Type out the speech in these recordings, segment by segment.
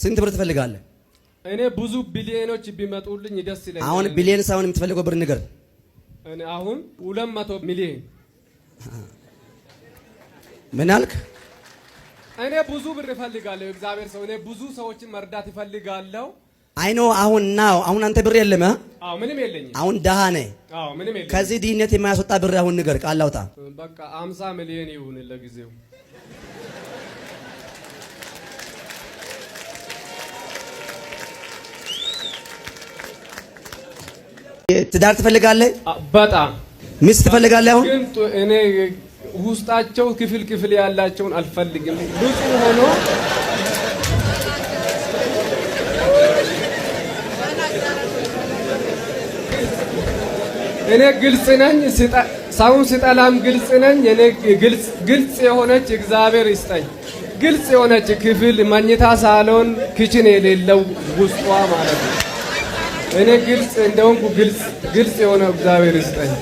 ስንት ብር ትፈልጋለህ? እኔ ብዙ ቢሊዮኖች ቢመጡልኝ ደስ ይለኛል። አሁን ቢሊዮን ሳይሆን የምትፈልገው ብር ንገር። እኔ አሁን 200 ሚሊዮን። ምን አልክ? እኔ ብዙ ብር እፈልጋለሁ። እግዚአብሔር ሰው እኔ ብዙ ሰዎችን መርዳት እፈልጋለሁ። አይ ኖ አሁን አንተ ብር የለም? አዎ ምንም የለኝም። አሁን ደሃ ነህ። አዎ ምንም የለኝም። ከዚህ ድህነት የማያስወጣ ብር አሁን ንገር፣ ቃል አውጣ። በቃ 50 ሚሊዮን ይሁን ለጊዜው። ትዳር ትፈልጋለህ? በጣም ሚስት ትፈልጋለህ? አሁን ግን እኔ ውስጣቸው ክፍል ያላቸውን አልፈልግም። ንጹህ ሆኖ እኔ ግልጽ ነኝ። ሰውን ሲጠላም ግልጽ ነኝ። እኔ ግልጽ የሆነች እግዚአብሔር ይስጠኝ። ግልጽ የሆነች ክፍል መኝታ ሳሎን ኪችን የሌለው ውስጧ ማለት ነው። እኔ ግልጽ እንደሆንኩ ግልጽ የሆነ እግዚአብሔር ይስጠኝ።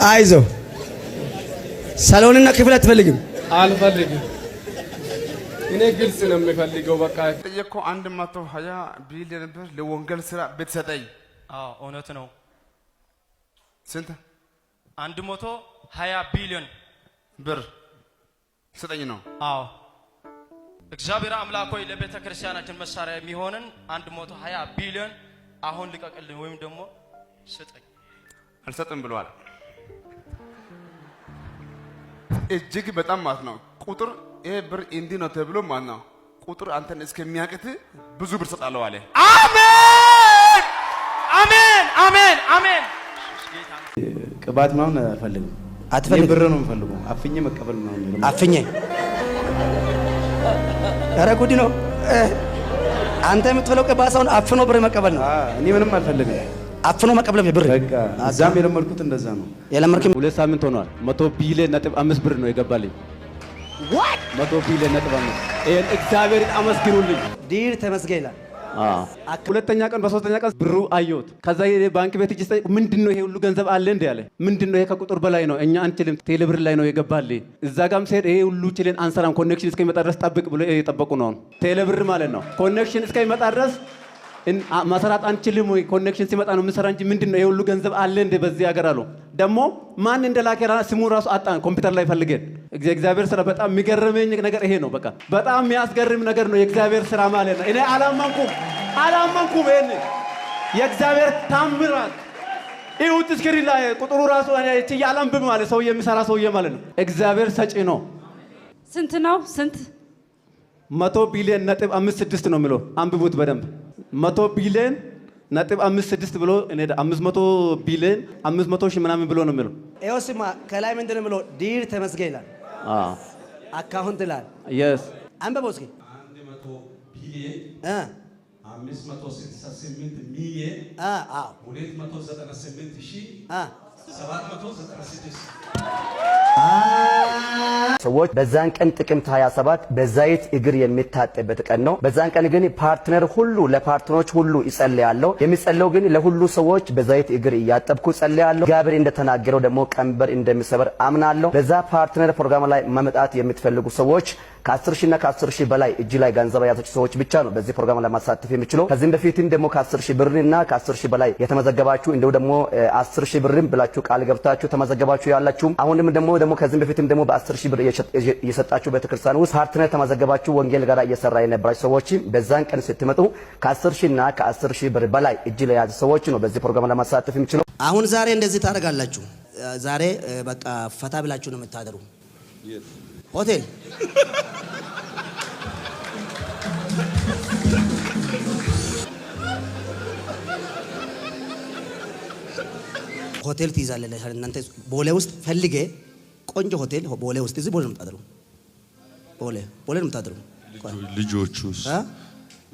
አይዞ ሳሎንና ክፍል አትፈልግም? አልፈልግም። እኔ ግልጽ ነው የምፈልገው። በቃ ጠየቅኩ 120 ቢሊዮን ብር ለወንጌል ስራ ብትሰጠኝ። አዎ እውነት ነው። ስንት? 120 ቢሊዮን ብር ስጠኝ ነው። አዎ እግዚአብሔር አምላክ ሆይ ለቤተ ክርስቲያናችን መሳሪያ የሚሆንን 120 ቢሊዮን አሁን ልቀቅልኝ ወይም ደግሞ ስጠኝ። አልሰጥም ብለዋል። እጅግ በጣም ማለት ነው ቁጥር ይሄ ብር እንዲህ ነው ተብሎ ማለት ነው ቁጥር አንተን እስከሚያቅት ብዙ ብር ሰጣለሁ አለ። አሜን አሜን አሜን አሜን። ቅባት ምናምን አልፈልግም። አትፈልግም? ብር ነው የምፈልገው። አፍኜ መቀበል ነው የሚለው። አፍኜ ኧረ ጉድ ነው። አንተ የምትፈልገው ቅባት ሳይሆን አፍኖ ብር መቀበል ነው። እኔ ምንም አልፈልግም። አፍኖ መቀበል ብር። በቃ እዛም የለመድኩት እንደዛ ነው። የለመድኩት 2 ሳምንት ሆኗል። 100 ቢሊዮን ነጥብ 5 ብር ነው የገባልኝ። 100 ቢሊዮን ነጥብ 5 ይሄን እግዚአብሔር አመስግኑልኝ። ዲር ተመስገን ይላል። ሁለተኛ ቀን በሶስተኛ ቀን ብሩ አየሁት። ከዛ ባንክ ቤት እጅ ስጠይቅ ምንድነው ይሄ ሁሉ ገንዘብ አለ እንዴ ያለ። ምንድነው ይሄ ከቁጥር በላይ ነው እኛ አንችልም፣ ቴሌብር ላይ ነው የገባልኝ። እዛ ጋም ሲሄድ ይሄ ሁሉ ችለን አንሰራም፣ ኮኔክሽን እስከሚመጣ ድረስ ጠብቅ ብሎ የጠበቁ ነው። ቴሌብር ማለት ነው ኮኔክሽን እስከሚመጣ ድረስ ማሰራት አንችልም ወይ ኮኔክሽን ሲመጣ ነው የምንሰራ እንጂ ምንድነው ይሄ ሁሉ ገንዘብ አለ እንደ በዚህ ሀገር አሉ። ደግሞ ማን እንደላከራ ስሙ ራሱ አጣን ኮምፒውተር ላይ ፈልገን። እግዚአብሔር ስራ በጣም የሚገርመኝ ነገር ይሄ ነው። በቃ በጣም የሚያስገርም ነገር ነው የእግዚአብሔር ስራ ማለት ነው። እኔ አላመንኩም ይሄን የእግዚአብሔር ታምራት ይሁት እስክሪን ላይ ቁጥሩ ራሱ እቺ ያላምብም ማለት ሰው የሚሰራ ሰውዬ ማለት ነው። እግዚአብሔር ሰጪ ነው። ስንት ነው? ስንት? 100 ቢሊዮን ነጥብ 56 ነው የሚለው። አንብቡት በደንብ 100 ቢሊዮን ነጥብ 56 ብሎ እኔ 500 ቢሊዮን 500 ሺህ ምናምን ብሎ ነው የሚለው። ይኸው ስማ ከላይ ምንድን ነው የሚለው? ዲር ተመስገን ይላል። አካውንት ይላል። የስ አንብበው እስኪ 100 ቢሊዮን 568 ሚሊዮን 298,796 ሰዎች በዛን ቀን ጥቅምት 27 በዛይት እግር የሚታጠበት ቀን ነው። በዛን ቀን ግን ፓርትነር ሁሉ ለፓርትነሮች ሁሉ ይጸልያለሁ። የሚጸልየው ግን ለሁሉ ሰዎች በዛይት እግር እያጠብኩ ጸልያለሁ። እግዚአብሔር እንደተናገረው ደግሞ ቀንበር እንደሚሰበር አምናለሁ። በዛ ፓርትነር ፕሮግራም ላይ መምጣት የምትፈልጉ ሰዎች ከ10 ሺህ እና ከ10 ሺህ በላይ እጅ ላይ ገንዘብ ያዛችሁ ሰዎች ብቻ ነው በዚህ ፕሮግራም ላይ ማሳተፍ የሚችለው። ከዚህም በፊትም ደግሞ ከ10 ሺህ ብርና ከ10 ሺህ በላይ የተመዘገባችሁ እንደው ደግሞ 10 ሺህ ብርም ብላችሁ ቃል ገብታችሁ ተመዘገባችሁ ያላችሁ አሁንም ደግሞ ከዚህም በፊትም ደግሞ በ10 ሺህ ብር እየሰጣችሁ ቤተክርስቲያን ውስጥ ፓርትነር ተመዘገባችሁ ወንጌል ጋር እየሰራ የነበራችሁ ሰዎች በዛን ቀን ስትመጡ ከ10 ሺህ እና ከ10 ሺህ ብር በላይ እጅ ላይ ያዙ ሰዎች ነው በዚህ ፕሮግራም ላይ ማሳተፍ የሚችለው። አሁን ዛሬ እንደዚህ ታደርጋላችሁ። ዛሬ በቃ ፈታ ብላችሁ ነው የምታደሩ። ሆቴል ሆቴል ትይዛለህ። እናንተ ቦሌ ውስጥ ፈልጌ ቆንጆ ሆቴል ቦሌ ውስጥ እዚህ ቦሌ ነው የምታድሩ። ቦሌ ነው የምታድሩ። ልጆቹስ?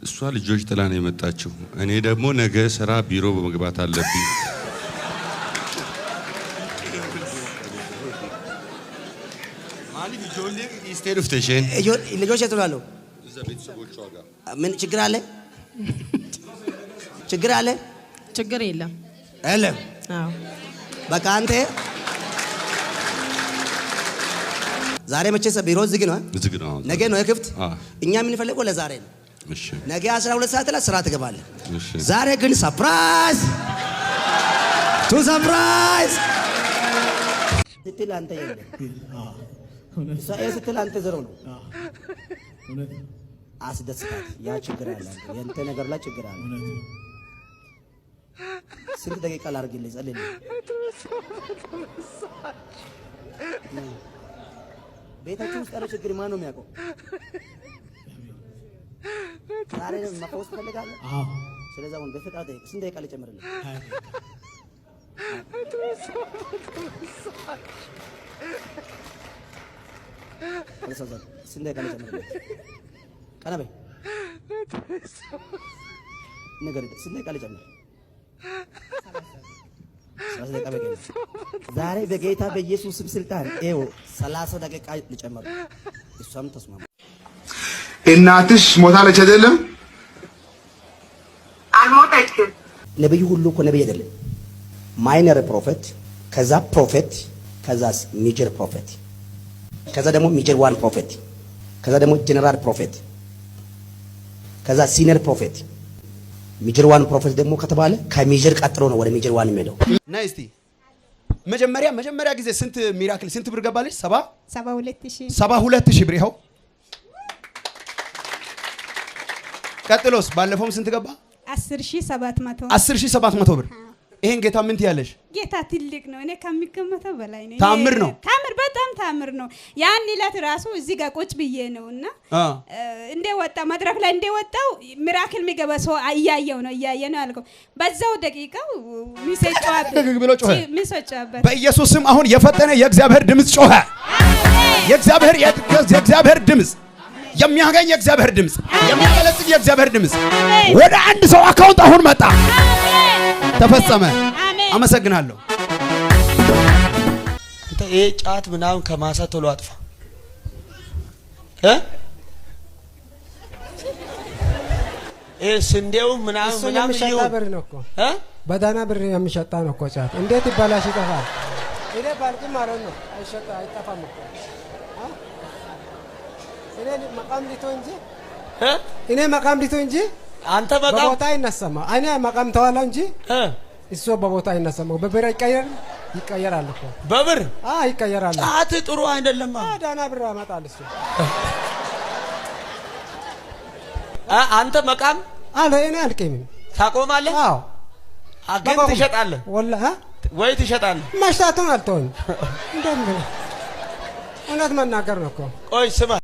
እሷ ልጆች ጥላ ነው የመጣችው። እኔ ደግሞ ነገ ስራ ቢሮ በመግባት አለብኝ። ልጆች የትላሉ? ምን ችግር አለ? ችግር አለ? ችግር የለም። በቃ አንተ ዛሬ መቼስ ቢሮ ዝግ ነው። ዝግ ነው። ነገ ነው ክፍት። እኛ የምንፈልገው ለዛሬ ነው። እሺ ነገ 12 ሰዓት ላይ ስራ ትገባለህ። እሺ ዛሬ ግን ሰርፕራይዝ ቱ ሰርፕራይዝ ስትል አንተ የለም። ኢሳይያስ ስትል አንተ ዘሮ ነው። አስደስታት። ያ ችግር አለ የእንተ ነገር ላይ ችግር አለ። ስንት ደቂቃ ላድርግልህ? ጸልይልኝ። ቤታችን ውስጥ ያለው ችግር ማን ነው የሚያውቀው? ዛሬ መፈወስ ትፈልጋለህ? አዎ። ስለዚህ አሁን በፍቃድ ጠይቅ። ስንት ደቂቃ ልጨምርልህ? ስንት ደቂቃ ልጨምርልህ? ቀና በይ። ንገረኝ። ስንት ደቂቃ ልጨምር? 30 ደቂቃ በቂ ነው። ዛሬ በጌታ በኢየሱስ ስም ስልጣን ኤው 30 ደቂቃ ልጨምር። እሷም ተስማማ። እናትሽ ሞታለች አይደለም? አልሞተችም። ነብዩ ሁሉ እኮ ነብይ አይደለም። ማይነር ፕሮፌት፣ ከዛ ፕሮፌት፣ ከዛ ሜጀር ፕሮፌት፣ ከዛ ደግሞ ሜጀር ዋን ፕሮፌት፣ ከዛ ደግሞ ጀነራል ፕሮፌት፣ ከዛ ሲኒየር ፕሮፌት። ሜጀር ዋን ፕሮፌት ደግሞ ከተባለ ከሜጀር ቀጥሎ ነው ወደ ሜጀር ዋን የሚሄደው። ነይ እስቲ መጀመሪያ ጊዜ ስንት ሚራክል ስንት ብር ገባልሽ? 72,000 ብር። ይኸው ቀጥሎስ ባለፈውም ስንት ገባ? 10,700 ብር። ይሄን ጌታ ምን ትያለሽ? ጌታ ትልቅ ነው። እኔ ከሚገመተው በላይ ነው። ታምር ነው። ታምር፣ በጣም ታምር ነው። ያን ዕለት ራሱ እዚህ ጋር ቁጭ ብዬ ነውና እንደወጣ መድረክ ላይ እንደወጣው ሚራክል የሚገባ ሰው እያየ ነው አልከው። በዛው ደቂቃው ሚሰጫበት በኢየሱስ ስም አሁን የፈጠነ የእግዚአብሔር ድምጽ ጮኸ። የእግዚአብሔር ድምጽ የሚያገኝ የእግዚአብሔር ድምጽ የሚያበለጽግ የእግዚአብሔር ድምጽ ወደ አንድ ሰው አካውንት አሁን መጣ። ተፈጸመ። አመሰግናለሁ። ይሄ ጫት ምናምን ከማሳ ቶሎ አጥፋ። ይሄ ስንዴው ምናምን የሚሸጣ ብር ነው እኮ በዳና ብር የሚሸጣ ነው እኮ ጫት። እንዴት ይባላሽ? ይጠፋል። እኔ ባልቂ ማለት ነው። አይሸጣ አይጠፋም እኮ እኔ መቃም ሊቶ እንጂ አንተ መቃም በቦታ አይነሳማ። እኔ መቃም ተዋላ እንጂ እሱ በቦታ አይነሳማ። በብር ይቀየራል እኮ በብር ይቀየራል። ጫት ጥሩ አይደለም። ዳና ብር ያመጣል እሱ። አንተ መቃም አለ። እኔ አልቄም ታቆማለህ? አዎ። አገን ትሸጣለህ? ወላሂ ወይ ትሸጣለህ? መሽታቱን አልተውም። እንደምን እውነት መናገር ነው እኮ። ቆይ ስማ